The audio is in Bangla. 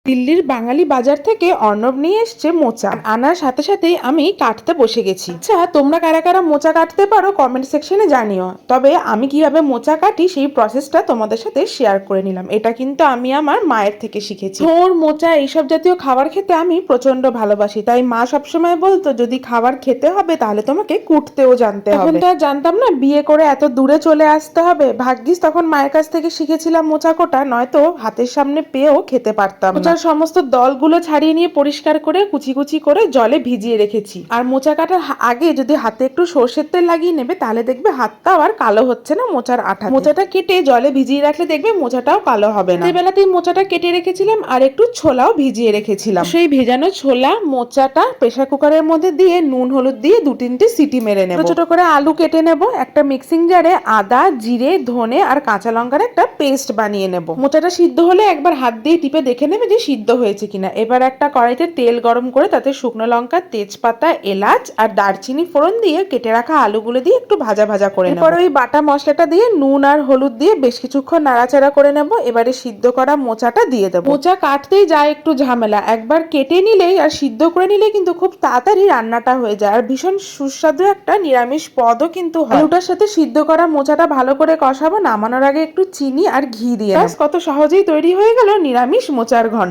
দিল্লির বাঙালি বাজার থেকে অর্ণব নিয়ে এসছে মোচা। আনার সাথে সাথেই আমি কাটতে বসে গেছি। আচ্ছা, তোমরা কারা কারা মোচা কাটতে পারো কমেন্ট সেকশনে জানিও। তবে আমি কিভাবে মোচা কাটি সেই প্রসেসটা তোমাদের সাথে শেয়ার করে নিলাম। এটা কিন্তু আমি আমার মায়ের থেকে শিখেছি। থোড়, মোচা এইসব জাতীয় খাবার খেতে আমি প্রচন্ড ভালোবাসি। তাই মা সবসময় বলতো, যদি খাবার খেতে হবে তাহলে তোমাকে কুটতেও জানতে হবে। এখন তো আর জানতাম না বিয়ে করে এত দূরে চলে আসতে হবে। ভাগ্যিস তখন মায়ের কাছ থেকে শিখেছিলাম মোচা কোটা, নয়তো হাতের সামনে পেয়েও খেতে পারতাম না। সমস্ত দলগুলো ছাড়িয়ে নিয়ে পরিষ্কার করে কুচি কুচি করে জলে ভিজিয়ে রেখেছি। আর মোচা কাটার আগে যদি হাতে একটু সর্ষের তেল লাগিয়ে নেবে তাহলে দেখবে হাতটা আর কালো হচ্ছে না মোচার আঠা। মোচাটা কেটে জলে ভিজিয়ে রাখলে দেখবে মোচাটাও কালো হবে না। সেই বেলাতেই মোচাটা কেটে রেখেছিলাম আর একটু ছোলাও ভিজিয়ে রেখেছিলাম। সেই ভেজানো ছোলা মোচাটা প্রেসার কুকারের মধ্যে দিয়ে নুন হলুদ দিয়ে 2-3টে সিটি মেরে নেব। ছোট করে আলু কেটে নেব। একটা মিক্সিং জারে আদা, জিরে, ধনে আর কাঁচা লঙ্কার একটা পেস্ট বানিয়ে নেব। মোচাটা সিদ্ধ হলে একবার হাত দিয়ে টিপে দেখে নেবে যে সিদ্ধ হয়েছে কিনা। এবার একটা কড়াইতে তেল গরম করে তাতে শুকনো লঙ্কা, তেজপাতা, এলাচ আর দারচিনি ফোড়ন দিয়ে কেটে রাখা আলুগুলো দিয়ে একটু ভাজা ভাজা করে নেব। এরপর ওই বাটা মশলাটা দিয়ে নুন আর হলুদ দিয়ে বেশ কিছুক্ষণ নাড়াচাড়া করে নেব। এবারে সিদ্ধ করা মোচাটা দিয়ে দেবো। মোচা কাটতেই যায় একটু ঝামেলা। একবার কেটে নিলেই আর সিদ্ধ করে নিলেই কিন্তু খুব তাড়াতাড়ি রান্নাটা হয়ে যায়। আর ভীষণ সুস্বাদু একটা নিরামিষ পদও কিন্তু হয়। আলুটার সাথে সিদ্ধ করা মোচাটা ভালো করে কষাবো। নামানোর আগে একটু চিনি আর ঘি দিয়ে কত সহজেই তৈরি হয়ে গেল নিরামিষ মোচার ঘন্ট।